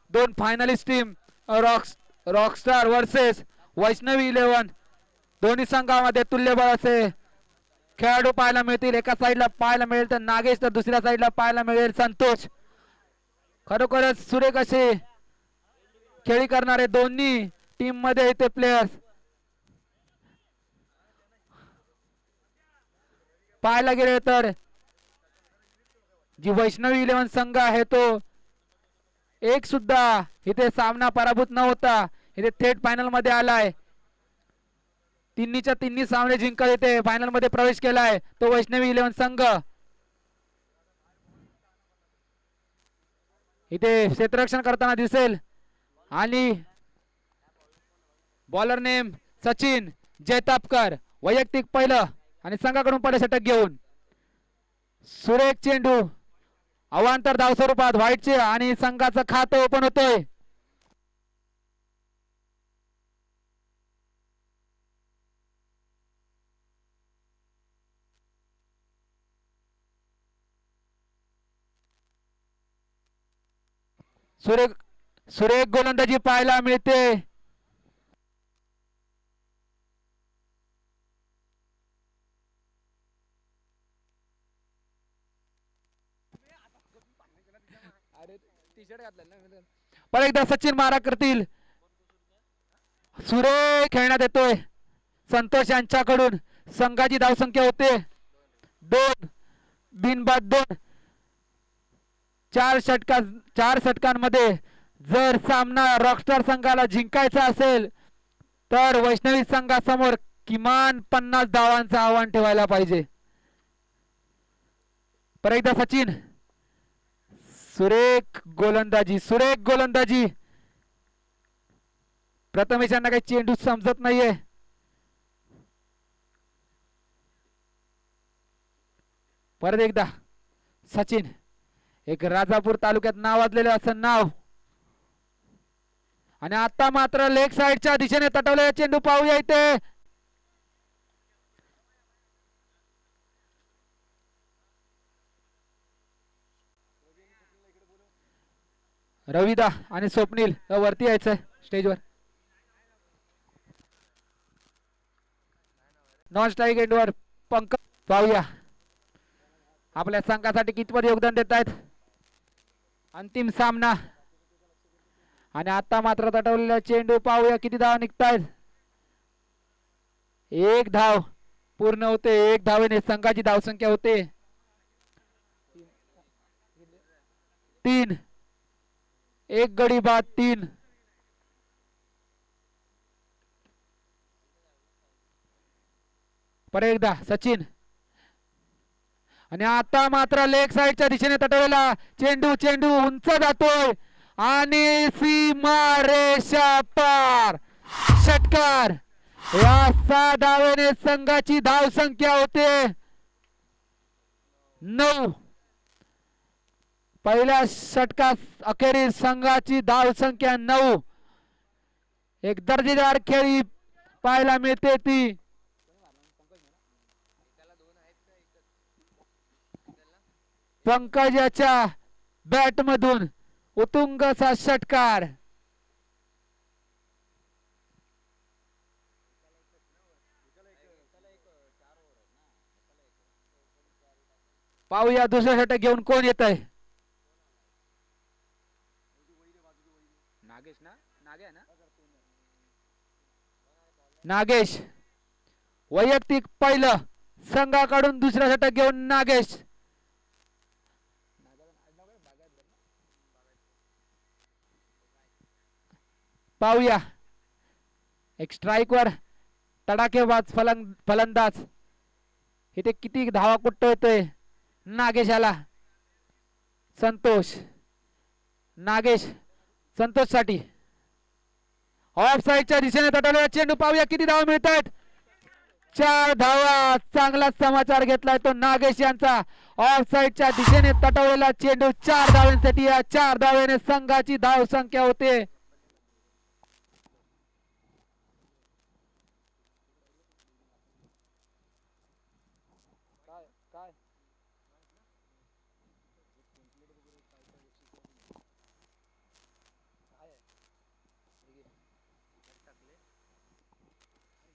दोन finalist team Rockstar versus Vaishnavi 11. दोन्ही संघामध्ये तुल्यबळ असे खेळाडू पाहायला मिळतील. एका साईडला पाहायला मिळेल तर नागेश, तर दुसऱ्या साईडला पाहायला मिळेल संतोष. खरोखरच सुरेख असे खेळी करणारे दोन्ही टीम मध्ये ते प्लेयर्स पाहायला गेले तर जी वैष्णवी 11 संघ आहे तो एक सुद्धा इथे सामना पराभूत न होता इथे थेट फायनल मध्ये आलाय. तिन्हीच्या तिन्ही सामने जिंकत इथे फायनल मध्ये प्रवेश केलाय तो वैष्णवी 11 संघ. इथे क्षेत्ररक्षण करताना दिसेल आणि बॉलर नेम सचिन जैतापकर. वैयक्तिक पहिलं आणि संघाकडून पहिलं षटक घेऊन सुरेख चेंडू अवांतर धाव स्वरूपात व्हाईटचे आणि संघाचं खातं ओपन होतोय. सुरेख सुरेख गोलंदाजी पाहायला मिळते. पण एकदा सचिन मारा करतील. सुरेख खेळण्यात येतोय संतोष यांच्याकडून. संघाची धावसंख्या होते 2 बिनबाद 2. 4 षटकांमध्ये जर सामना रॉकस्टार संघाला जिंकायचा असेल तर वैष्णवी संघासमोर किमान 50 धावांचं आव्हान ठेवायला पाहिजे. पर एकदा सचिन. सुरेख गोलंदाजी. प्रथमेश यांना काही चेंडू समजत नाहीये. परत एकदा सचिन. एक राजापूर तालुक्यात नावाजलेलं असं नाव. आणि आता मात्र लेग साइडच्या दिशेने तटवलेला चेंडू पाहूया इथे. रविदा आणि स्वप्नील वरती यायचंय स्टेजवर. नॉन स्ट्राईक एंडवर पंकज. पाहूया आपल्या संघासाठी कितपत योगदान देत आहेत. अंतिम सामना आणि आता मात्र तटवलेला चेंडू पाहूया किती धावा निघतायत. 1 धाव पूर्ण होते. 1 धावेने संघाची धावसंख्या होते 3. 1 गडी बाद 3. पर एकदा सचिन. आणि आता मात्र लेग साइडच्या दिशेने तटवलेला चेंडू उंच जातोय आणि सीमा रेषा पार. षटकार. या 6 धावेने संघाची धावसंख्या होते 9. पहिल्या षटकास अखेरीस संघाची धावसंख्या 9. एक दर्जेदार खेळी पाहायला मिळते ती. पंकजाच्या बॅट मधून उत्तुंगचा षटकार. पाहूया दुसऱ्या षटक घेऊन कोण येत आहे. नागेश. वैयक्तिक पहिलं संघाकडून दुसऱ्या षटक घेऊन नागेश. पाहूया एक स्ट्राइक वर तडाखेबाज फलंदाज इथे किती धावा कुठतोय नागेशाला. नागेश संतोष साठी ऑफ साइडच्या दिशेने तटवलेला चेंडू. पाहूया किती धावा मिळत आहेत. 4 धावा. चांगला समाचार घेतलाय तो नागेश यांचा. ऑफ साइडच्या दिशेने तटवलेला चेंडू 4 धावांसाठी. या 4 धावेने संघाची धाव संख्या होते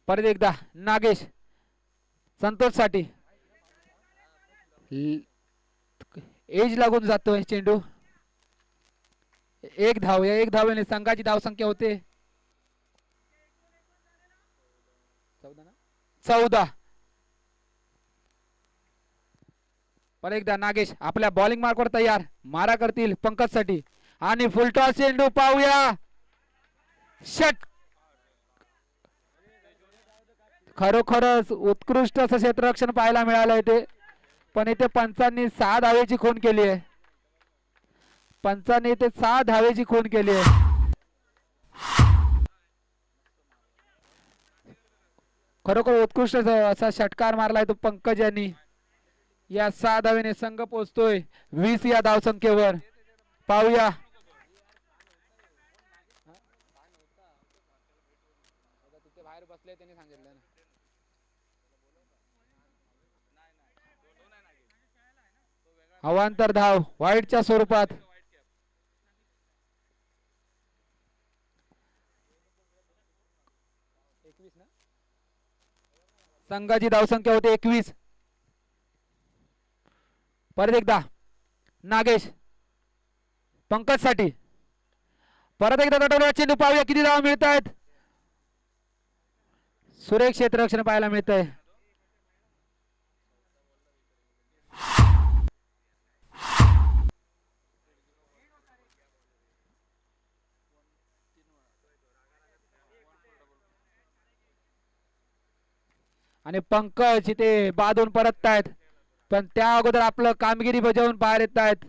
परत एकदा नागेश संतोष साठी एज लागून जातोय चेंडू. एक धाव, या एक धावेने संघाची धावसंख्या होते 14. परत एकदा नागेश आपल्या बॉलिंग मार्कवर तयार. मारा करतील पंकज साठी आणि फुलटॉस चेंडू पाहूया. षट. खरोखरच उत्कृष्ट असं क्षेत्ररक्षण पाहायला मिळालं इथे. पण इथे पंचांनी 6 धावेची खून केली आहे. पंचांनी इथे 6 धावेची खून केली आहे. खरोखर उत्कृष्ट असा षटकार मारलाय तो पंकज यांनी. या 6 धावेने संघ पोहोचतोय 20 या धावसंख्येवर. पाहूया बाहेर बसले त्यांनी सांगितलं ना. अवांतर धाव वाईटच्या स्वरूपात. संघाची धावसंख्या होते 21. परत एकदा नागेश पंकज साठी परत एकदा तटवला चेंडू. पाहूया किती धावा मिळत आहेत. सुरेख क्षेत्ररक्षण पाहायला मिळत आहे. आणि पंकज इथे बांधून परत आहेत. पण त्या अगोदर आपलं कामगिरी बजावून बाहेर येत आहेत.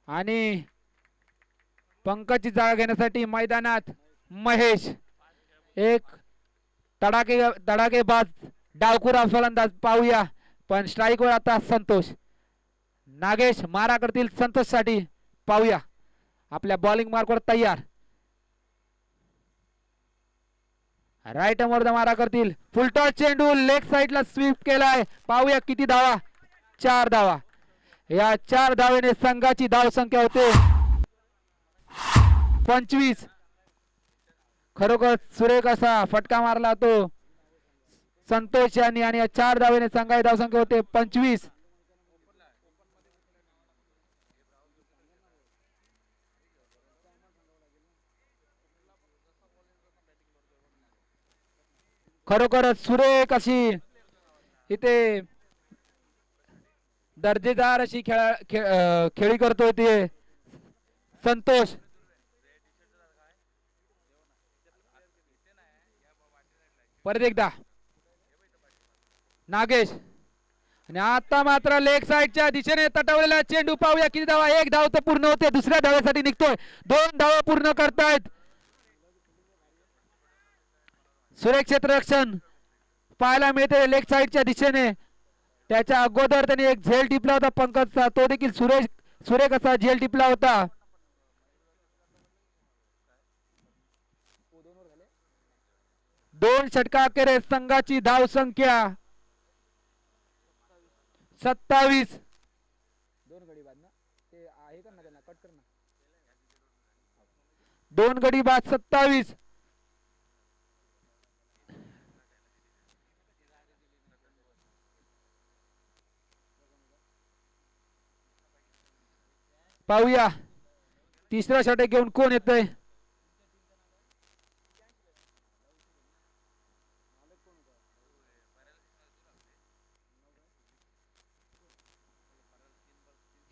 आणि पंकजची जागा घेण्यासाठी मैदानात महेश एक तडाखेबाज डावखुरा फलंदाज. पाहूया पण स्ट्राईक वर आता संतोष. नागेश मारा करतील संतोष साठी. पाहूया आपल्या बॉलिंग मार्कवर तयार. राईट वर मारा करतील. फुलटॉस चेंडू लेग साइडला स्वीप केलाय. पाहूया किती धावा. 4 धावा. या 4 धावेने संघाची धावसंख्या होते 25. खरोखर सुरेख असा फटका मारला तो संतोष यांनी. आणि या 4 धावेने संघाची धावसंख्या होते 25. खरोखरच सुरेख अशी इथे दर्जेदार अशी खेळी करतोय ते संतोष. परत एकदा नागेश आणि आता मात्र लेग साइडच्या दिशेने तटवलेला चेंडू. पाहूया किती धावा. 1 धाव तर पूर्ण होते. दुसऱ्या धावेसाठी निघतोय. 2 धावा पूर्ण करतायत. सुरेख क्षेत्ररक्षण पाहायला मिळते लेग साइडच्या दिशेने. त्याच्या अगोदर त्याने एक झेल टिपला होता पंकजचा. तो देखील सुरेख असा झेल टिपला होता. 2 षटकाखेर संघाची धाव संख्या 27. 2 गडी बाद 27. पाहूया तिसरा षटक घेऊन कोण येतंय.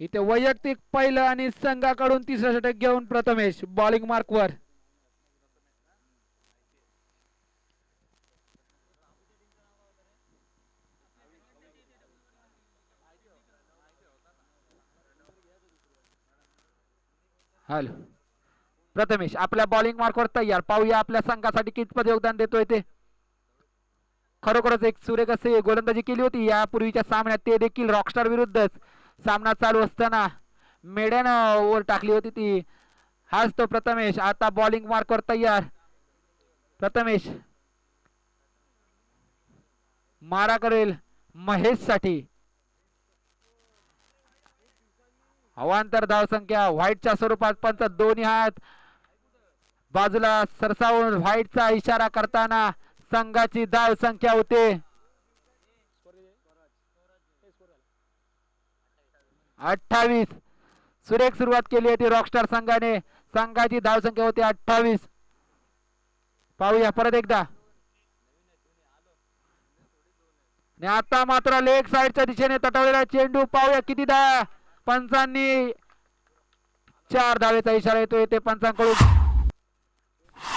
इथे वैयक्तिक पहिलं आणि संघाकडून तिसरा षटक घेऊन प्रथमेश बॉलिंग मार्कवर. हॅलो प्रथमेश आपल्या बॉलिंग मार्कवर तयार. पाहूया आपल्या संघासाठी कितपत योगदान देतोय ते. खरोखरच एक सुरेख असे गोलंदाजी केली होती यापूर्वीच्या सामन्यात. ते देखील रॉकस्टार विरुद्धच. सामना चालू असताना मेड्यान ओव्हर टाकली होती ती. हाच तो प्रथमेश आता बॉलिंग मार्कवर तयार. प्रथमेश मारा करेल महेश साठी. अवांतर धाव संख्या व्हाईटच्या स्वरूपात पंच दोन्ही हात बाजूला सरसावून व्हाईटचा इशारा करताना संघाची धाव संख्या होते 28. सुरेख सुरुवात केली होती रॉकस्टार संघाने. संघाची धाव संख्या होती 28. पाहूया परत एकदा. आणि आता मात्र लेग साइडच्या दिशेने तटवलेला चेंडू. पाहूया किती धावा. पंचांनी 4 धावेचा इशारा येतो येते पंचांकडून.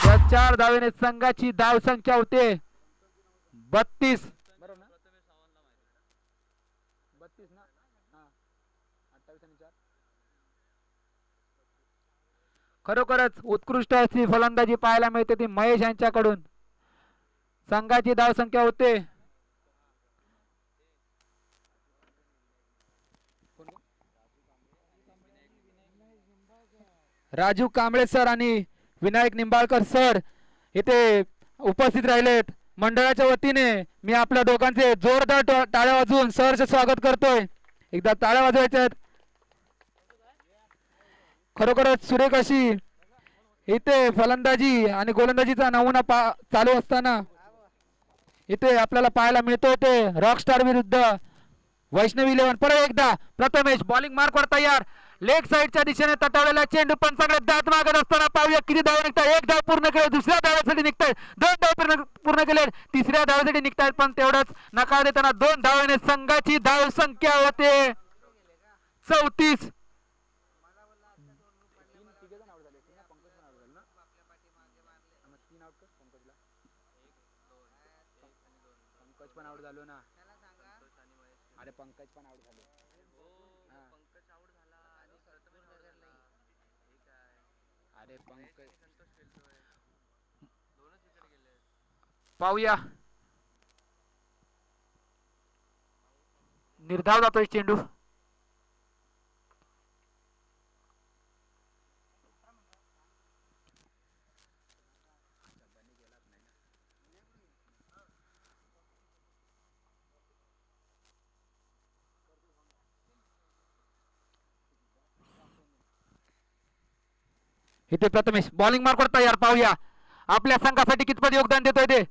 या 4 धावेने संघाची धाव संख्या होते 32. खरोखरच उत्कृष्ट अशी फलंदाजी पाहायला मिळते ती महेश यांच्याकडून. संघाची धाव संख्या होते राजू कांबळे सर आणि विनायक निंबाळकर सर इथे उपस्थित राहिलेत. मंडळाच्या वतीने मी आपल्या दोघांचे जोरदार टाळ्या वाजवून सरचे स्वागत करतोय. एकदा टाळ्या वाजवायच्या. खरोखरच सुरेख अशी इथे फलंदाजी आणि गोलंदाजीचा नमुना चालू असताना इथे आपल्याला पाहायला मिळतोय ते रॉकस्टार विरुद्ध वैष्णवी 11. परत एकदा प्रथमेश बॉलिंग मार्कवर तयार. लेग साइडच्या दिशेने तटवलेला चेंडू पंचाकडे दात मागत असताना पाहूया किती धाव निघतात. 1 धाव पूर्ण केले, दुसऱ्या धावासाठी निघतायत. 2 धाव पूर्ण केले, तिसऱ्या धावासाठी निघतायत. पण तेवढंच नकार देताना 2 धावेने संघाची धाव संख्या होते 34. पाहूया निर्धाव जातोय चेंडू. इथे प्रथमेश बॉलिंग मार्कवर तयार. पाहूया आपल्या संघासाठी कितपत योगदान देतोय ते.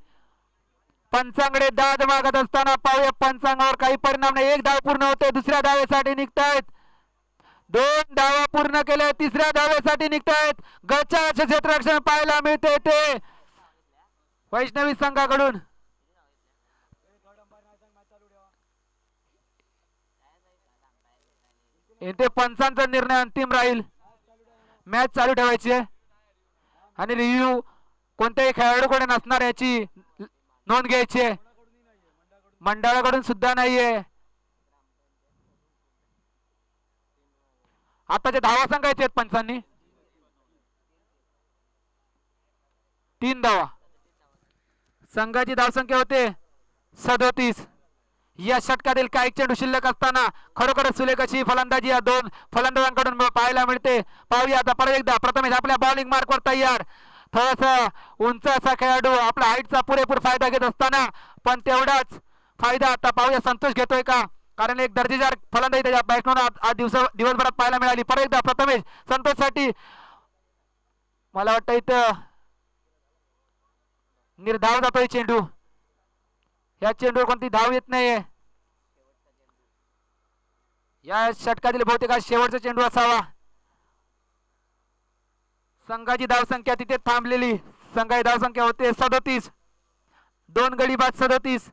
पंचांकडे दाद मागत असताना पाहूया पंचांगावर काही परिणाम नाही. 1 धाव पूर्ण होते, दुसऱ्या धावेसाठी निघतायत. 2 धावा पूर्ण केल्या, तिसऱ्या धावेसाठी निघतायत. गच्चाचे क्षेत्ररक्षण पाहायला मिळते ते वैष्णवी संघाकडून. इथे पंचांचा निर्णय अंतिम राहील. मॅच चालू ठेवायची आणि रिव्ह्यू कोणत्याही खेळाडूकडे नसणार याची नोंद घ्यायची. मंडळाकडून सुद्धा नाहीये. आताचे धावा सांगायचे आहेत पंचांनी. 3 धावा. संघाची धावसंख्या होते 37. या षटकातील काही चेंडू शिल्लक असताना खरोखरच सुलेख अशी फलंदाजी या 2 फलंदाजांकडून पाहायला मिळते. पाहूया आता परत एकदा. प्रथमेश आपल्या बॉलिंग मार्कवर तयार. थोडासा उंच असा खेळाडू आपल्या हाईटचा पुरेपूर फायदा घेत असताना पण तेवढाच फायदा आता पाहूया संतोष घेतोय का. कारण एक दर्जेदार फलंदाजी त्याच्या बॅट्समन आज दिवसभरात पाहायला मिळाली. परत एकदा प्रथमेश संतोषसाठी मला वाटतं इथं निर्धाव जातोय चेंडू. या चेंडूवर कोणती धाव येत नाहीये. या षटकातील बहुतेक शेवटचा चेंडू असावा. संघाची धाव संख्या तिथे थांबलेली. संघाची धाव संख्या होते 37. 2 गडी बाद 37.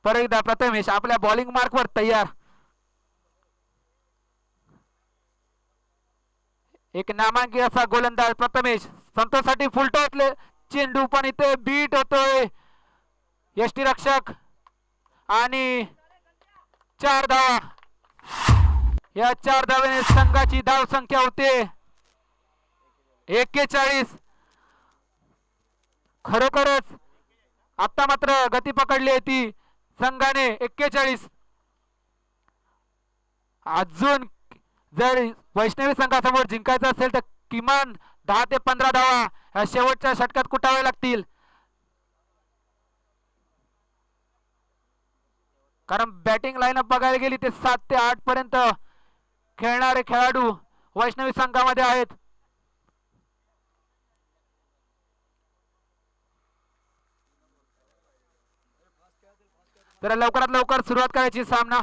परत एकदा प्रथमेश आपल्या बॉलिंग मार्कवर तयार. एक नामांकित असा गोलंदाज प्रथमेश संतोषसाठी फुलटॉसले चेंडू पण इथे बीट होतोय यष्टीरक्षक आणि 4 धावा. या 4 धावेने संघाची धाव संख्या होते 41. खरोखरच आता मात्र गती पकडली होती संघाने 41. अजून जर वैष्णवी संघासमोर जिंकायचं असेल तर किमान 10 ते 15 धावा या शेवटच्या षटकात कुटावे लागतील. कारण बॅटिंग लाईनअप बघायला गेली ते 7 ते 8 पर्यंत खेळणारे खेळाडू वैष्णवी संघामध्ये आहेत. तर लवकरात लवकर सुरुवात करायची सामना.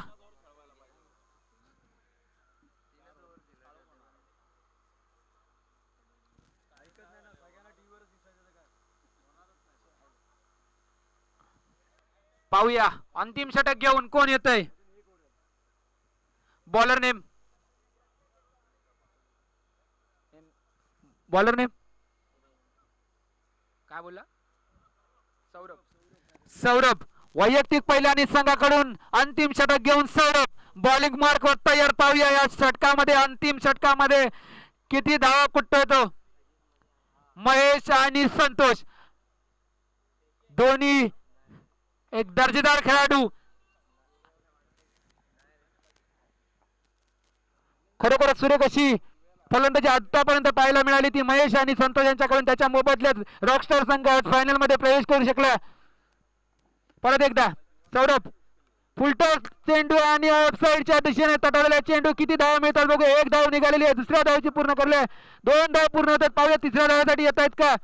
पाहूया अंतिम षटक घेऊन कोण येतंय. बॉलर नेम बॉलर नेम काय बोलला. सौरभ. सौरभ वैयक्तिक पहिल्या संघाकडून अंतिम षटक घेऊन सौरभ बॉलिंग मार्क वर तयार. पाहूया या षटकामध्ये अंतिम षटकामध्ये किती धावा कुठतो. महेश आणि संतोष दोन्ही एक दर्जेदार खेळाडू. खरोखर सुरेख अशी फलंदाजी आतापर्यंत पाहायला मिळाली ती महेश आणि संतोष यांच्याकडून. त्याच्या मोबदल्यात रॉकस्टार संघ फायनल मध्ये प्रवेश करू शकला. परत एकदा सौरभ फुलटॉस चेंडू आणि ऑफसाईडच्या दिशेने तटवलेला चेंडू. किती धावा मिळतात बघू. एक धाव निघालेली आहे. दुसऱ्या धावाची पूर्ण करले. 2 धाव पूर्ण होतात. पाहूया तिसऱ्या धावासाठी येत आहेत का.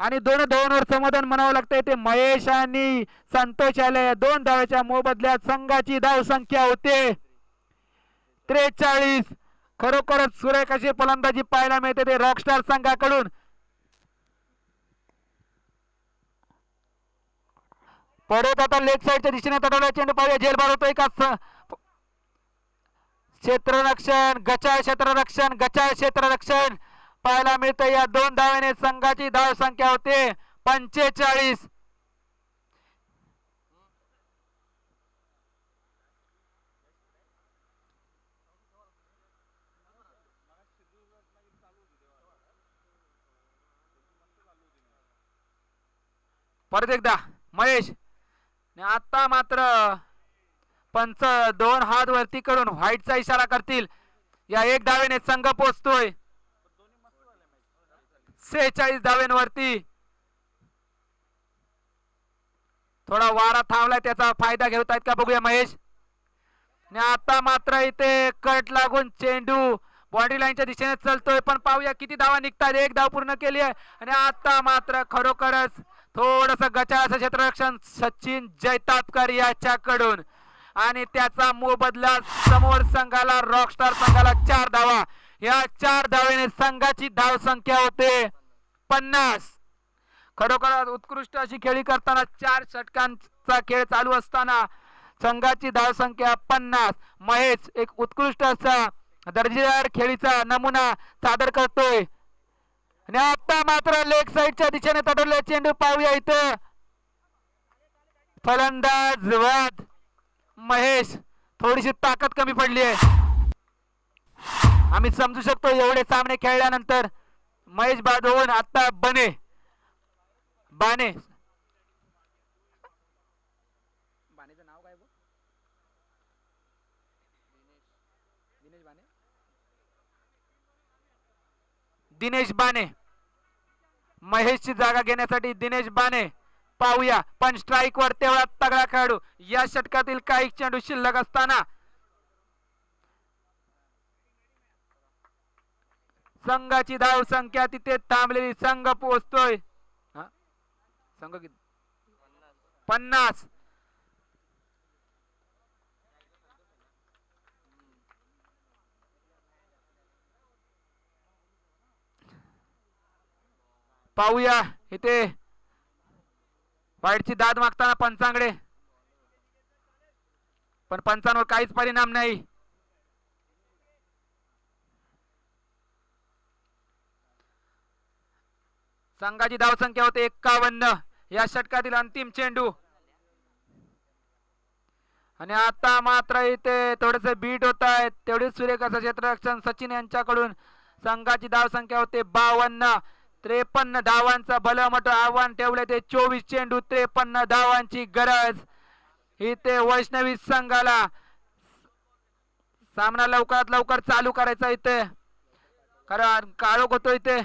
आणि 2 धावांवर समाधान म्हणावं लागतंय. ते महेश आणि संतोष आले. 2 धावाच्या मोबदल्यात संघाची धाव संख्या होते 43. खरोखरच सुरेख अशी फलंदाजी पाहायला मिळते ते रॉकस्टार संघाकडून. परत आता लेग साईडच्या दिशेने तटवला चेंडू. पाहूया झेलबार होतोय का. क्षेत्ररक्षण गचाळ क्षेत्ररक्षण गचाळ क्षेत्ररक्षण पाहायला मिळतं. या 2 धावाने संघाची धाव संख्या होते 45. परत एकदा महेश. आता मात्र पंच 2 हात वरती करून व्हाईटचा इशारा करतील. या 1 धावेने संघ पोहोचतोय 46 धावेंवरती. थोडा वारा थांबलाय त्याचा फायदा घेत आहेत का बघूया महेश. आता मात्र इथे कट लागून चेंडू बॉडी लाईनच्या दिशेने चलतोय. पण पाहूया किती धावा निघतात. 1 धाव पूर्ण केली आहे. आणि आता मात्र खरोखरच थोडस गचाळाचं क्षेत्ररक्षण सचिन जैतापकर याच्याकडून. आणि त्याचा मोबदला समोर संघाला रॉकस्टार संघाला 4 धावा. या 4 धावेने संघाची धाव संख्या होते 50. खरोखर उत्कृष्ट अशी खेळी करताना 4 षटकांचा खेळ चालू असताना संघाची धाव संख्या 50. महेश एक उत्कृष्ट असा दर्जेदार खेळीचा नमुना सादर करतोय. आणि आता मात्र लेग साईडच्या दिशेने तटवलेला चेंडू. पाहूया इथं फलंदाज वाद महेश थोडीशी ताकद कमी पडली आहे. आम्ही समजू शकतो एवढे सामने खेळल्यानंतर. महेश बाद होऊन आता बाने बानेचं नाव काय. दिनेश बाने महेशची जागा घेण्यासाठी दिनेश बाने. पाहूया पण स्ट्राइक वर तेवढा तगडा खेळाडू. या षटकातील काही चेंडू शिल्लक असताना संघाची धाव संख्या तिथे थांबलेली. संघ पोहोचतोय संघ 50. पाहूया इथे वाईटची दाद मागताना पंचांकडे. पण पंचांवर काहीच परिणाम नाही. संघाची धावसंख्या होते 51. या षटकातील अंतिम चेंडू. आणि आता मात्र इथे थोडेसे बीट होत आहेत. तेवढेच सुरेख असं क्षेत्ररक्षण सचिन यांच्याकडून. संघाची धावसंख्या होते 52. 53 धावांचं भलं मोठं आव्हान ठेवले ते 24 चेंडू 53 धावांची गरज. इथे वैष्णवी संघाला सामना लवकरात लवकर चालू करायचा. इथे कारण काळोख होतो इथे.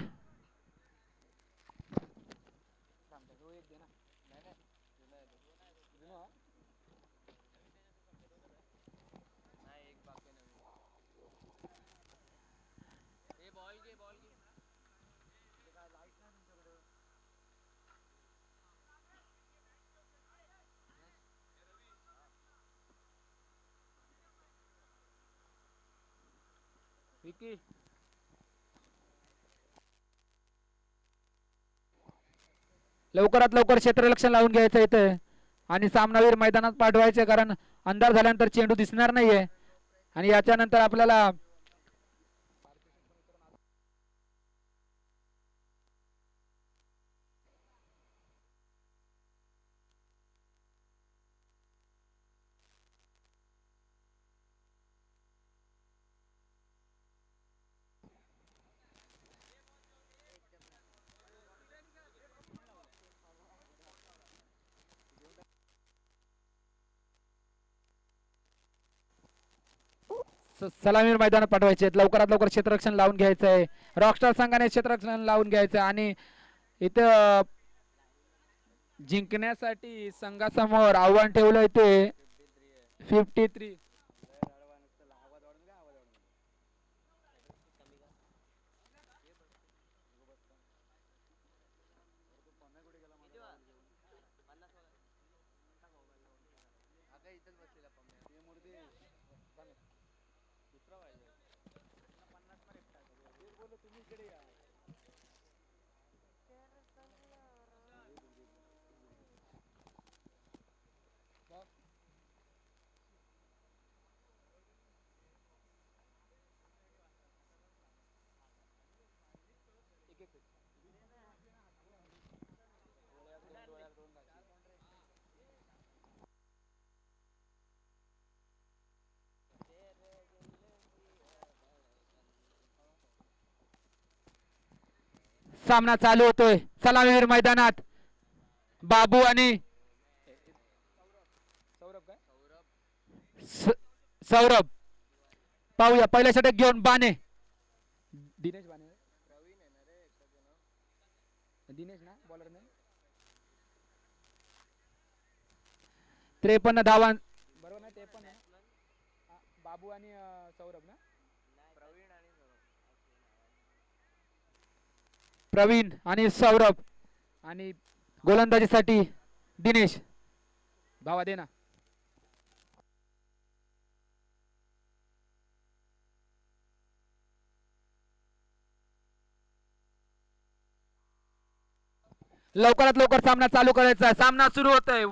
लवकरात लवकर क्षेत्ररक्षण लावून घ्यायचं इथे आणि सामनावीर मैदानात पाठवायचे, कारण अंधार झाल्यानंतर चेंडू दिसणार नाहीये. आणि याच्यानंतर आपल्याला सलामीर मैदानात पाठवायचे. लवकरात लवकर क्षेत्ररक्षण लावून घ्यायचं आहे. रॉकस्टार संघाने क्षेत्ररक्षण लावून घ्यायचं आणि इथं जिंकण्यासाठी संघासमोर आव्हान ठेवलंय ते 53. सामना चालू होतोय सलामीवीर मैदानात. बाबू आणि सौरभ. पाहूया पहिल्या षटक घेऊन बाने. दिनेश बाने, दिनेश ना बॉलर ने 53 धावा बरोबर ना. 53 बाबू आणि सौरभ ना. प्रवीण आणि सौरभ आणि गोलंदाजीसाठी दिनेश. भावा दे ना. लवकरात लवकर सामना चालू करायचा. सामना सुरू होतोय.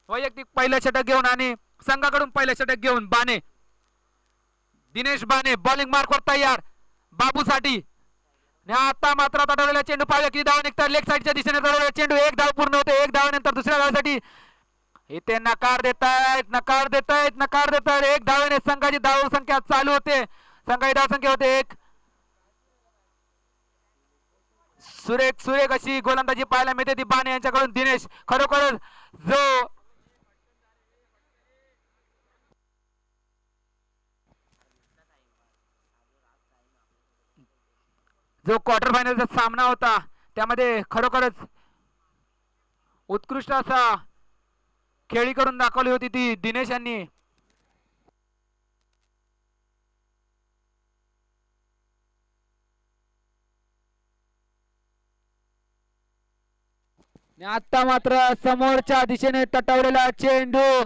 वैयक्तिक पहिलं षटक घेऊन आणि संघाकडून पहिलं षटक घेऊन बाने. दिनेश बाने बॉलिंग मार्कवर तयार बाबूसाठी. आता मात्र तडवलेला चेंडू पाहिजे किती धाव निघतात. लेग साईडच्या दिशेने तडवलेला चेंडू. एक धाव पूर्ण होते. एक धावानंतर दुसऱ्या धावासाठी इथे नकार देतायत, नकार देतायत, नकार देतायत. एक धावेने संघाची धाव संख्या चालू होते. संघाची धाव संख्या होते एक. सुरेख सुरेख अशी गोलंदाजी पाहायला मिळते ती बाने यांच्याकडून. दिनेश खरोखर जो क्वार्टर फायनलचा सामना होता त्यामध्ये खरोखरच उत्कृष्ट असा खेळी करून दाखवली होती ती दिनेश यांनी. आता मात्र समोरच्या दिशेने तटवलेला चेंडू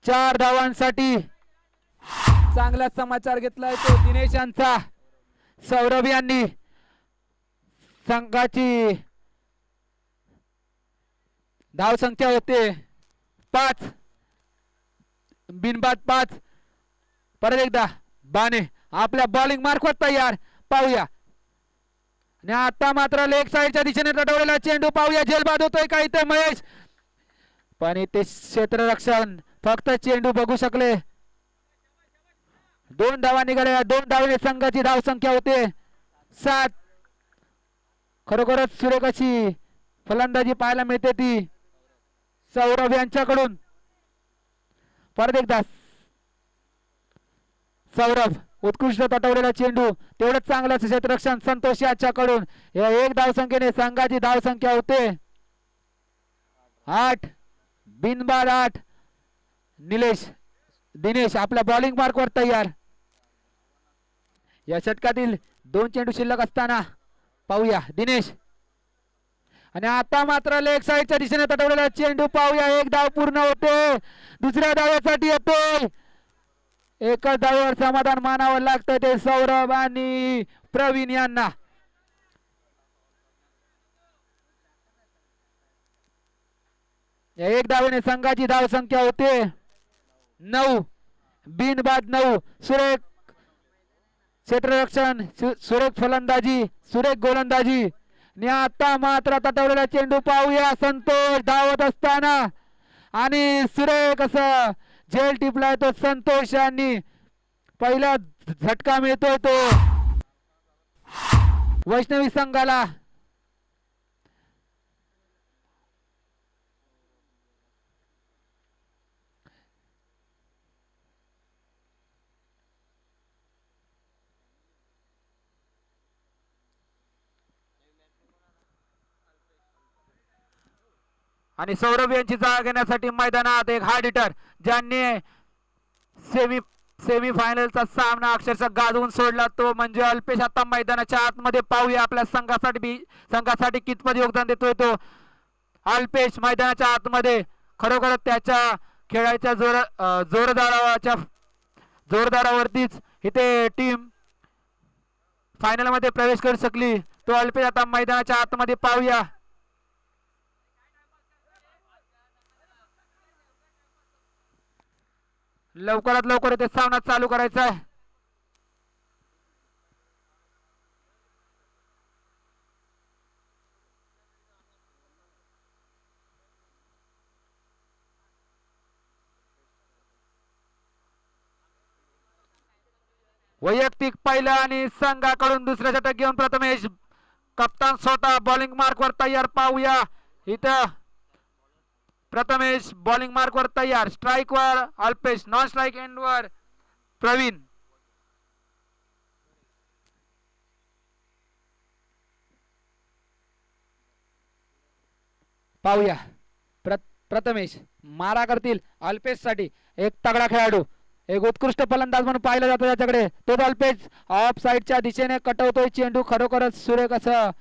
4 धावांसाठी. चांगला समाचार घेतलाय तो दिनेश यांचा. सौरभ यांनी संघाची धाव संख्या होते 5. बिनबाद 5. परत एकदा बाने आपल्या बॉलिंग मार्कवर तयार. पाहूया आणि आता मात्र लेग साईडच्या दिशेने तटवलेला चेंडू. पाहूया झेलबाद होतोय का इथे महेश. पण इथे क्षेत्ररक्षण फक्त चेंडू बघू शकले. 2 धावा निघाल्या. 2 धावेने संघाची धाव संख्या होते 7. खरोखरच सुरेख अशी फलंदाजी पाहायला मिळते ती सौरभ यांच्याकडून. परत एकदा सौरभ उत्कृष्ट तटवलेला चेंडू. तेवढंच चांगलं क्षेत्ररक्षण संतोष याच्याकडून. एक धाव संख्येने संघाची धाव संख्या होते 8. बिनबाद 8. दिनेश आपल्या बॉलिंग मार्कवर तयार. या षटकातील 2 चेंडू शिल्लक असताना पाहूया दिनेश. आणि आता मात्र लेग साईडच्या दिशेने तटवलेला चेंडू. पाहूया एक धाव पूर्ण होते. दुसऱ्या धावासाठी येतोय एकच धावेवर समाधान मानावं लागतं ते सौरभ आणि प्रवीण यांना. एक धावेने संघाची धाव संख्या होते 9. बिनबाद 9. सुरेख क्षेत्ररक्षण, सुरेख फलंदाजी, सुरेख गोलंदाजी. आणि आता मात्र तटवलेला चेंडू पाहूया. संतोष धावत असताना आणि सुरेख असं झेल टिपलाय तो संतोष यांनी. पहिला झटका मिळतोय तो वैष्णवी संघाला. आणि सौरभ यांची जागा घेण्यासाठी मैदानात एक हार्ड हिटर ज्यांनी सेमी फायनलचा सामना अक्षरशः गाजवून सोडला तो म्हणजे अल्पेश. आता मैदानाच्या आतमध्ये पाहूया आपल्या संघासाठी कितपत योगदान देतोय तो अल्पेश मैदानाच्या आतमध्ये. खरोखर त्याच्या खेळाच्या जोरदारावरतीच इथे टीम फायनल मध्ये प्रवेश करू शकली. तो अल्पेश आता मैदानाच्या आतमध्ये पाहूया. लवकरात लवकर इथे सामना चालू करायचा आहे. वैयक्तिक पहिला आणि संघाकडून दुसऱ्या षटक घेऊन प्रथमेश कप्तान स्वतः बॉलिंग मार्कवर तयार. पाहूया इथं प्रथमेश बॉलिंग मार्कवर तयार. स्ट्राइक वर अल्पेश, नॉन स्ट्राइक एंड वर प्रवीण. पाहूया प्रथमेश मारा करतील अल्पेश साठी. एक तगडा खेळाडू, एक उत्कृष्ट फलंदाज म्हणून पाहिलं जातं त्याच्याकडे. तो अल्पेश ऑफ साइडच्या दिशेने कटवतोय चेंडू. खरोखरच सुरेख असं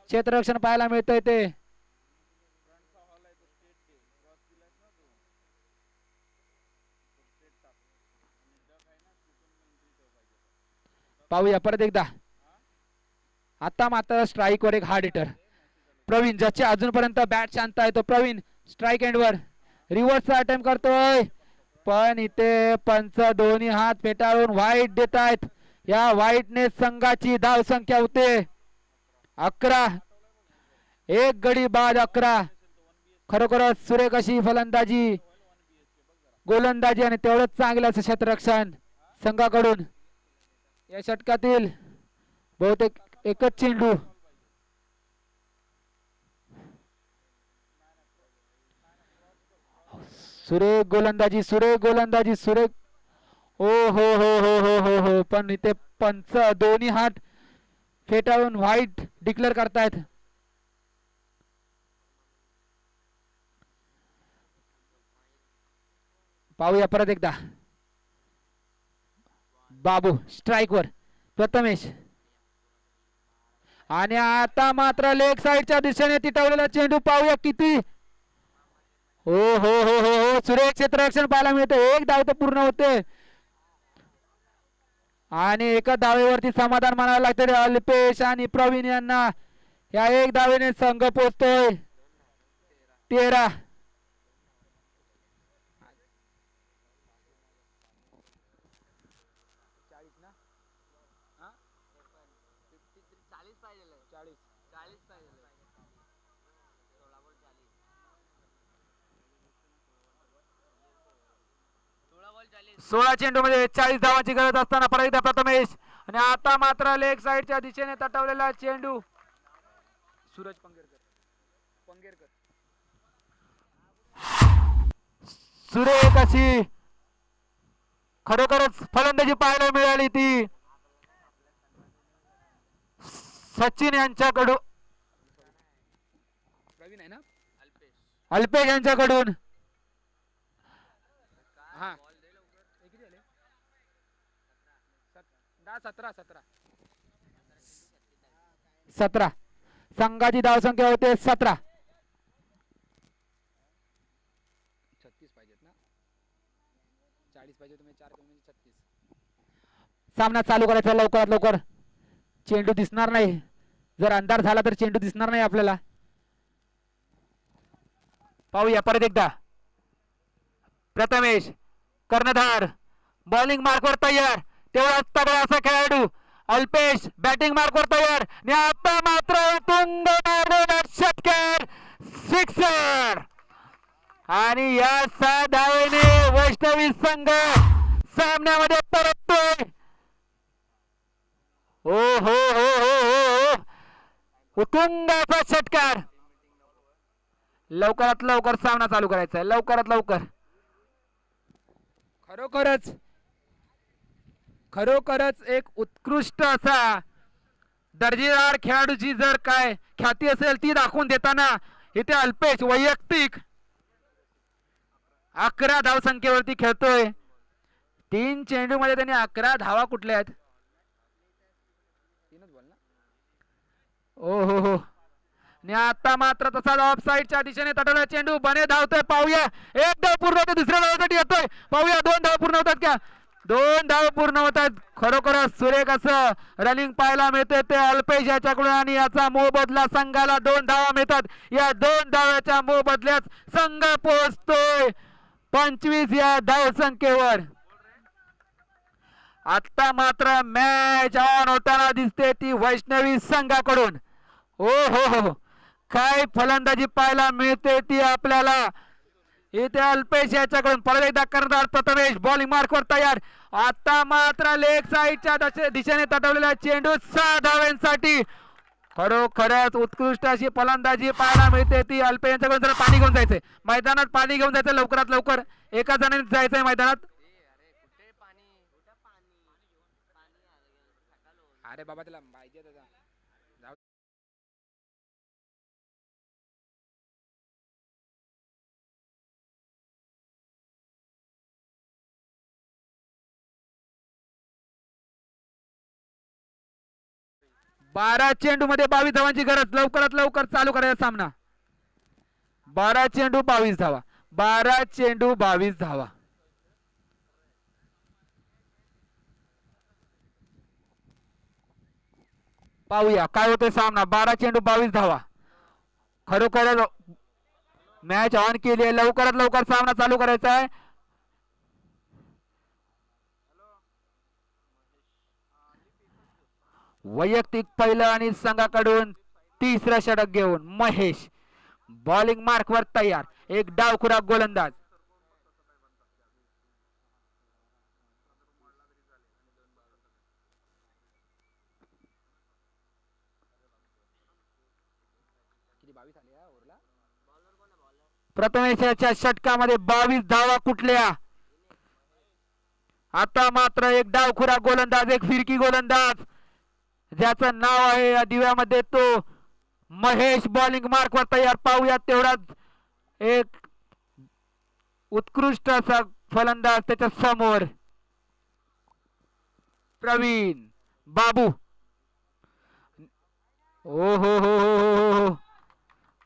क्षेत्ररक्षण पाहायला मिळतंय ते. पाहूया परत एकदा. आता मात्र स्ट्राइक वर एक हार्ड हिटर प्रवीण, ज्याचे अजूनपर्यंत बॅट शांत आहे तो प्रवीण. स्ट्राइक एंड वर रिव्हर्सचा अटेम्प्ट करतोय पण इथे पंच दोन्ही हात फेटाळून व्हाईट देत आहेत. या व्हाईटने संघाची धाव संख्या होते 11. एक गडी बाद 11. खरोखरच सुरेख अशी फलंदाजी, गोलंदाजी आणि तेवढंच चांगलं असं क्षेत्ररक्षण संघाकडून. या षटकातील बहुतेक एकच चेंडू. सुरेख गोलंदाजी, सुरेख गोलंदाजी, सुरेख. हो हो हो हो हो हो हो. पण इथे पंच दोन्ही हात फेटाळून व्हाईट डिक्लेअर करतायत. पाहूया परत एकदा. बाबू स्ट्राइक वर प्रथमेश आणि आता मात्र लेग साइडच्या दिशेने तिटवलेला चेंडू. पाहूया किती. हो हो हो हो हो. सुरेख क्षेत्ररक्षण पाहायला मिळते. एक धाव तर पूर्ण होते आणि एका धावेवरती समाधान मानावं लागते अल्पेश आणि प्रवीण यांना. या एक धावेने संघ पोहोचतोय 13. सोळा चेंडू मध्ये 40 धावांची गरज असताना परत एकदा प्रथमेश आणि आता मात्र लेग साइडच्या दिशेने तटवलेला चेंडू. सूरज पंगेरकर सुरेख अशी खरोखरच फलंदाजी पाहायला मिळाली ती सचिन यांच्याकडून. प्रवीण आहे ना, अल्पेश यांच्याकडून. हा 17 संघाची धावसंख्या होते 17. 36 पाहिजेत ना, 40 पाहिजे तुम्ही 4 कमी 36. सामना चालू करायचा लवकरात लवकर. चेंडू दिसणार नाही, जर अंधार झाला तर चेंडू दिसणार नाही आपल्याला. पाहूया परत एकदा. प्रथमेश कर्णधार बॉलिंग मार्कवर तयार, तेवढा तगडा असा खेळाडू. अल्पेश बॅटिंग मार्कवर तयार आणि आता मात्र तुंग षटकार, सिक्सर. आणि या 6 धावेने वैष्णवी संघ सामन्यामध्ये परततोय. हो हो हो हो हो, उत्तुंगाचा षटकार. लवकरात लवकर सामना चालू करायचा आहे, लवकरात लवकर. खरोखरच एक उत्कृष्ट असा दर्जेदार खेळाडूची जर काय ख्याती असेल ती दाखवून देताना इथे अल्पेश वैयक्तिक 11 धावसंख्येवरती खेळतोय. 3 चेंडू मध्ये त्यांनी 11 धावा कुठल्या आहेत. ओ हो हो. आणि आता मात्र तसाच ऑफ साईडच्या दिशेने तटवला चेंडू. बने धावतोय, पाहूया. 1 धाव पूर्ण होते, दुसऱ्या धावासाठी येतोय, पाहूया. 2 धाव पूर्ण होतात का. 2 धाव पूर्ण होतात. खरोखरच सुरेख असं रनिंग पाहायला मिळते ते अल्पेश याच्याकडून. आणि याचा मोबदला संघाला 2 धावा मिळतात. या 2 धावाच्या मोबदल्यात संघ पोहोचतोय 25 या धावसंख्येवर. आता मात्र मॅच ऑन होताना दिसते ती वैष्णवी संघाकडून. हो हो हो, काय फलंदाजी पाहायला मिळते ती आपल्याला इथे अल्पेश याच्याकडून. परत एकदा कर्णधार प्रथमेश बॉलिंग मार्कवर तयार. आता मात्र लेग साईडच्या दिशेने तटवलेला चेंडू 6 धावांसाठी. खरोखरच उत्कृष्ट अशी फलंदाजी पाहायला मिळते ती अल्पेश यांच्याकडून. जरा पाणी घेऊन जायचंय मैदानात, पाणी घेऊन जायचं लवकरात लवकर. एका जणांनी जायचंय मैदानात. अरे बाबा त्याला पाहिजे त्याचा. 12 चेंडू मध्ये 22 धावांची गरज. लवकरात लवकर चालू करायचा सामना. 12 चेंडू 22 धावा, 12 चेंडू 22 धावा. पाहूया काय होते सामना. 12 चेंडू 22 धावा. खरोखर मॅच ऑन केली आहे. लवकरात लवकर सामना चालू करायचा आहे. वैयक्तिक पहिलं आणि संघाकडून तिसरं षटक घेऊन महेश बॉलिंग मार्कवर तयार. एक डावखुराक गोलंदाज. प्रथमेशच्या षटकामध्ये 22 धावा कुठल्या. आता मात्र एक डावखुरा गोलंदाज, एक फिरकी गोलंदाज ज्याचं नाव आहे या दिव्यामध्ये तो महेश बॉलिंग मार्कवर तयार. पाहूया तेवढाच एक उत्कृष्ट असा फलंदाज त्याच्या समोर प्रवीण बाबू. ओ हो हो हो,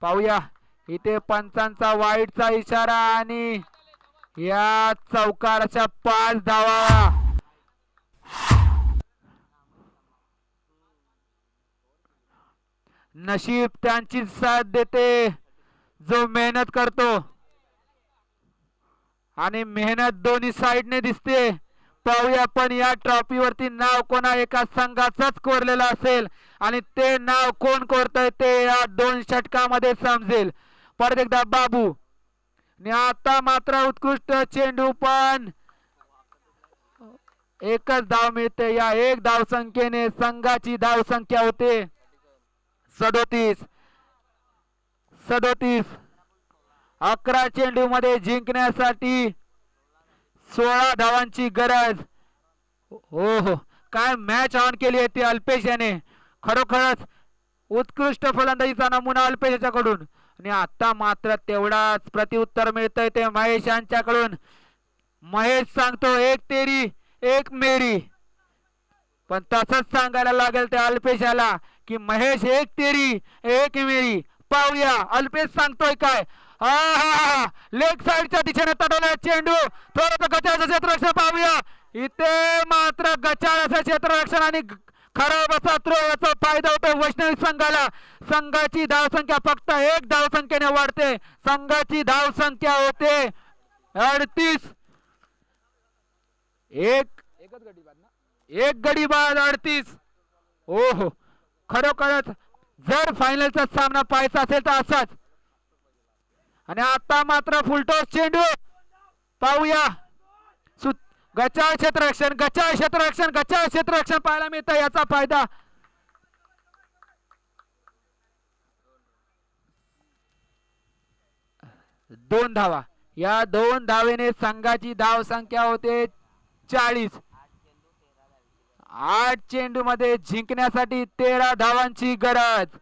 पाहूया इथे पंचांचा वाईटचा इशारा आणि या चौकाराच्या 5 धावा. नशीब त्यांची साथ देते जो मेहनत करतो आणि मेहनत दोन्ही साइडने दिसते. पाहूया पण या ट्रॉफीवरती नाव कोणा एका संघाचंच कोरलेलं असेल आणि ते नाव कोण कोरतंय ते या 2 षटकामध्ये समजेल. परत एकदा बाबू. आणि आता मात्र उत्कृष्ट चेंडू, पण एकच धाव मिळते. या 1 धाव संख्येने संघाची धाव संख्या होते 37. 11 चेंडू मध्ये जिंकण्यासाठी 16 धावांची गरज. हो हो, काय मॅच ऑन केली आहे ती अल्पेश याने. खरोखरच उत्कृष्ट फलंदाजीचा नमुना अल्पेश याच्याकडून. आणि आता मात्र तेवढाच प्रत्युत्तर मिळतंय ते महेश यांच्याकडून. महेश सांगतो 1 तेरी 1 मेरी, पण तसंच सांगायला लागेल त्या अल्पेशाला की महेश 1 तेरी 1 मेरी. पाहूया अल्पेश सांगतोय काय. लेग साइडच्या दिशेने तटवला चेंडू. थोडंसं गटाचं क्षेत्ररक्षण. पाहूया इथे मात्र गचाळ असं क्षेत्ररक्षण आणि खराब असा थ्रो याचा फायदा होतो वैष्णवी संघाला. संघाची धावसंख्या फक्त 1 धावसंख्येने वाढते. संघाची धावसंख्या होते 38. एक गडी बाद 38. ओहो खरोखरच जर फायनलचा सामना पाहायचा असेल तर असाच. आणि आता मात्र फुलटॉस चेंडू पाहूया. गचाळ क्षेत्ररक्षण गचाळ क्षेत्ररक्षण गचाळ क्षेत्ररक्षण पाहायला मिळतं याचा फायदा. दोन धावा. या 2 धावेने संघाची धाव संख्या होते 40. 8 चेंडू मध्ये जिंकण्यासाठी 13 धावांची गरज.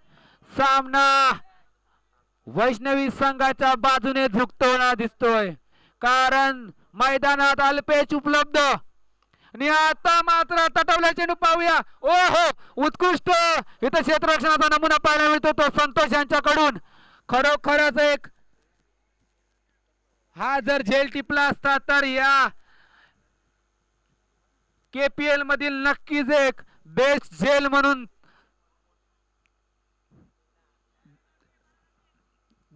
सामना वैष्णवी संघाच्या बाजूने झुकतोना दिसतोय कारण मैदानात अल्पेश उपलब्ध. आणि आता मात्र तटवला चेंडू पाहूया. ओहो उत्कृष्ट इथं क्षेत्ररक्षणाचा नमुना पाहायला मिळतो तो संतोष यांच्याकडून. खरोखरच एक हा जर झेल टिपला असता तर या केपीएल मधील नक्कीच एक बेस्ट झेल म्हणून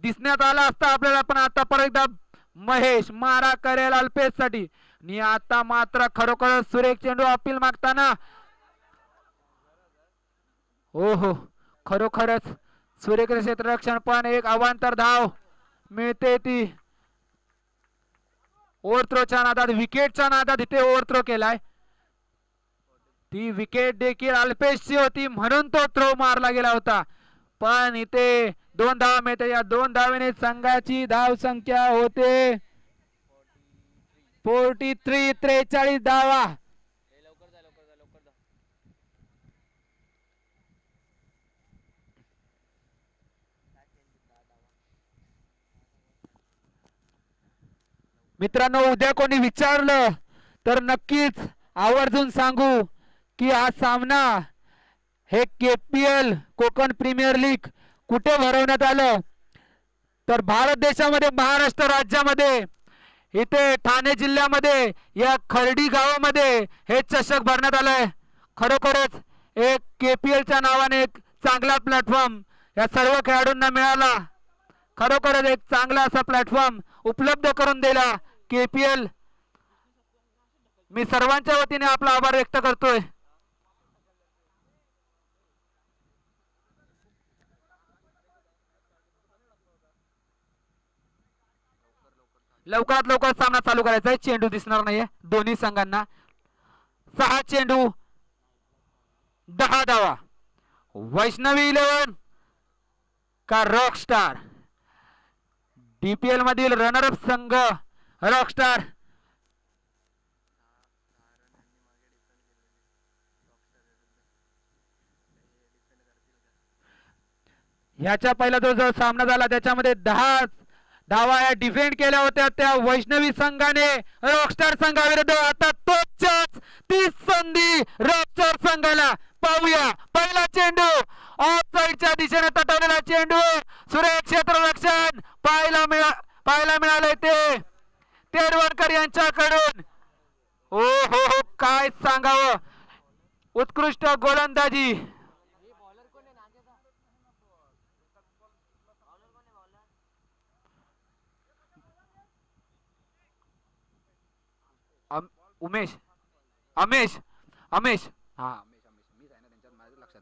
दिसण्यात आला असता आपल्याला. पण आता परत एकदा महेश मारा करेल अल्पेश साठी. आणि आता मात्र खरोखर सुरेख चेंडू अपील मागताना. हो खरोखरच सुरेख क्षेत्ररक्षण पण एक अवांतर धाव मिळते ती ओव्हरथ्रोच्या नादात विकेटच्या नादात इथे ओव्हरथ्रो केलाय. ती विकेट देखील अल्पेशची होती म्हणून तो थ्रो मारला गेला होता. पण इथे 2 धावा मिळते. या 2 धावेने संघाची धाव संख्या होते 43. 43 धावा. मित्रांनो उद्या कोणी विचारलं तर नक्कीच आवर्जून सांगू की हा सामना हे केपीएल कोकण प्रीमियर लीग कुठे भरवण्यात आलं तर भारत देशामध्ये महाराष्ट्र राज्यामध्ये इथे ठाणे जिल्ह्यामध्ये या खर्डी गावामध्ये हे चषक भरण्यात आलंय. खरोखरच एक केपीएलच्या नावाने एक चांगला प्लॅटफॉर्म या सर्व खेळाडूंना मिळाला. खरोखरच एक चांगला असा प्लॅटफॉर्म उपलब्ध करून दिला केपीएल. मी सर्वांच्या वतीने आपला आभार व्यक्त करतोय. लवकरात लवकर सामना चालू करायचा आहे. चेंडू दिसणार नाहीये दोन्ही संघांना. 6 चेंडू 10 धावा. वैष्णवी 11 का रॉकस्टार. डीपीएल मधील रनरअप संघ रॉकस्टार. ह्याच्या पहिला जो सामना झाला त्याच्यामध्ये 10 धावा या डिफेंड केल्या होत्या त्या वैष्णवी संघाने रॉकस्टार संघाविरुद्ध. आता तोच ती संधी रॉकस्टार संघाला. पाहूया पहिला चेंडू ऑफ साइडच्या दिशेने तटवलेला चेंडू. सुरेख क्षेत्ररक्षण पाहायला मिळाले ते तेरवणकर यांच्याकडून. ओ हो काय सांगावं उत्कृष्ट गोलंदाजी. उमेश अमेश अमेश हा मी आहे ना त्यांच्यात माझ्या लक्षात.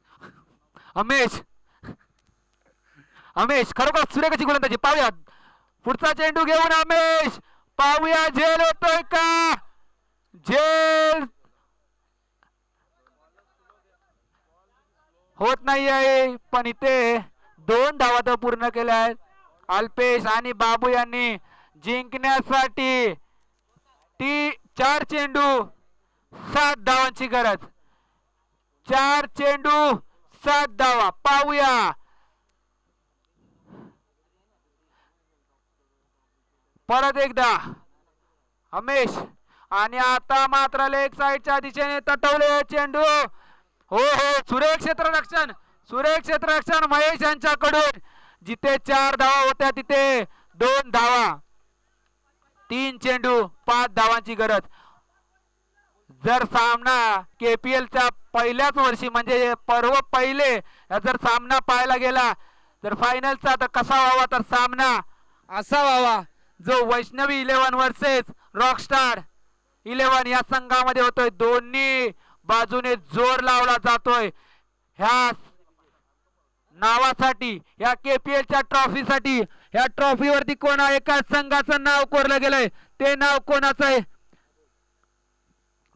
अमेश खरोखर सुरेखाची गोलंदाजी. पाहूया पुढचा चेंडू घेऊन अमेश. पाहूया झेल होतोय का. झेल होत नाही आहे पण इथे 2 धावा तर पूर्ण केल्या आहेत. अल्पेश आणि बाबू यांनी जिंकण्यासाठी 4 चेंडू 7 धावांची गरज. 4 चेंडू 7 धावा. पाहूया परत एकदा अमेश. आणि आता मात्र लेग साइडच्या दिशेने तटवले चेंडू. हो सुरेख क्षेत्ररक्षण महेश यांच्याकडून. जिथे 4 धावा होत्या तिथे 2 धावा. 3 चेंडू 5 धावांची गरज. जर सामना केपीएलच्या पहिल्याच वर्षी म्हणजे पर्व पहिले जर सामना पाहायला गेला तर फायनलचा तर कसा व्हावा, तर सामना असा व्हावा जो वैष्णवी 11 वर्सेस रॉकस्टार 11 या संघामध्ये होतोय. दोन्ही बाजूने जोर लावला जातोय ह्या नावासाठी, या केपीएलच्या ट्रॉफीसाठी. ह्या ट्रॉफीवरती कोणा एका संघाचं नाव कोरलं गेलंय, ते नाव कोणाचं आहे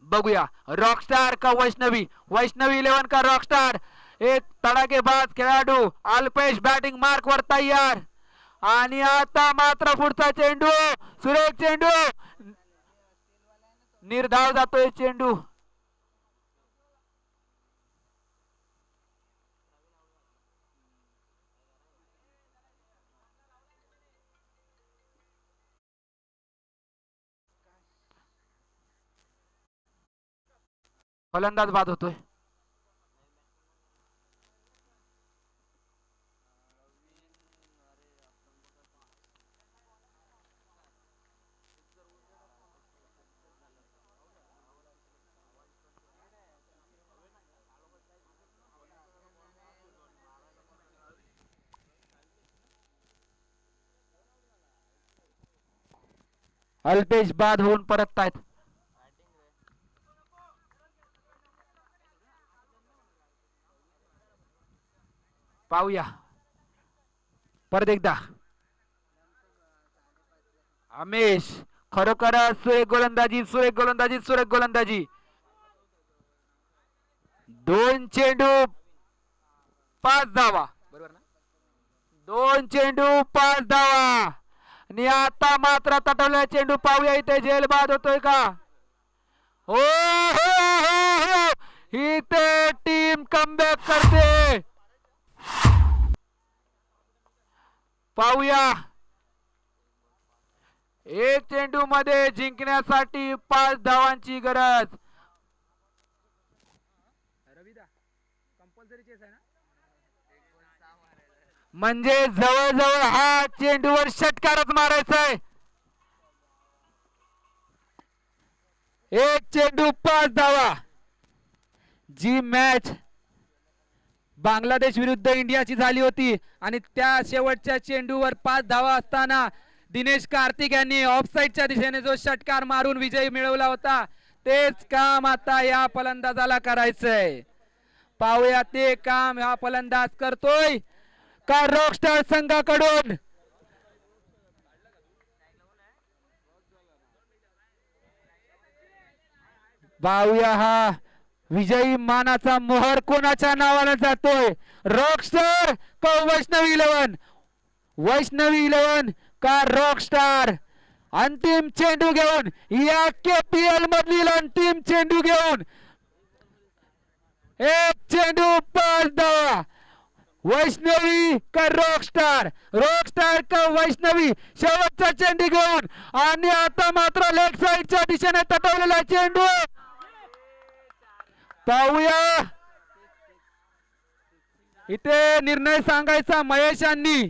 बघूया. रॉकस्टार का वैष्णवी, वैष्णवी 11 का रॉकस्टार. एक तडाखेबाज खेळाडू अल्पेश बॅटिंग मार्क वर तयार. आणि आता मात्र पुढचा चेंडू, सुरेख चेंडू, निर्धाव जातोय चेंडू. फलंदाज बाद होतोय. अल्पेश बाद होऊन परततायत. पाहूया परत एकदा. अमेश खरोखरच सुरेख गोलंदाजी, सुरेख गोलंदाजी, सुरेख गोलंदाजी. 2 चेंडू 5 धावा, बरोबर ना? 2 चेंडू 5 धावा. आणि आता मात्र तटवलेला चेंडू पाहूया इथे झेल बाद होतोय का. हो हो हो, इथे टीम कमबॅक करते. पाहूया, एक चेंडू मध्ये जिंकण्यासाठी 5 धावांची गरज. म्हणजे जवळजवळ हा चेंडूवर षटकारच मारायचा आहे. एक चेंडू 5 धावा. जी मॅच बांगलादेश विरुद्ध इंडियाची झाली होती आणि त्या शेवटच्या चेंडूवर 5 धावा असताना दिनेश कार्तिक यांनी ऑफसाईडच्या दिशेने जो षटकार मारून विजय मिळवला होता, तेच काम आता या फलंदाजाला करायचंय. पाहूया ते काम हा फलंदाज करतोय का रॉकस्टार संघाकडून. पाहूया हा विजयी मानाचा मोहर कोणाच्या नावाने जातोय, रॉकस्टार का वैष्णवी 11, वैष्णवी 11 का रॉकस्टार. अंतिम चेंडू घेऊन, या केपीएल मधील अंतिम चेंडू घेऊन, एक चेंडू 5 धावा. वैष्णवी का रॉकस्टार, रॉकस्टार का वैष्णवी. शेवटचा चेंडू घेऊन आणि आता मात्र लेग साइडच्या दिशेने तटवलेला चेंडू. पाहूया इथे निर्णय सांगायचा महेशांनी.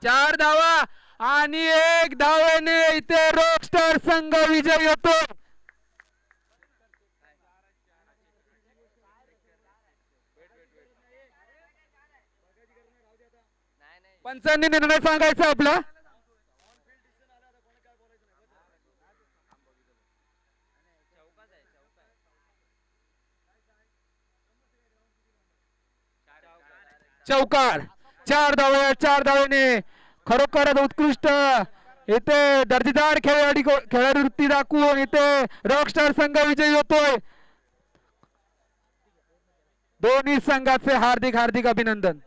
4 धावा आणि 1 धावेने इथे रॉकस्टार संघ विजयी होतो. पंचांनी निर्णय सांगायचा आपला. चौकार. 4 धावेने खरोखरच उत्कृष्ट इथे दर्जेदार खेळाडू दाखवून इथे रॉकस्टार संघ विजयी होतोय. दोन्ही संघाचे हार्दिक हार्दिक अभिनंदन.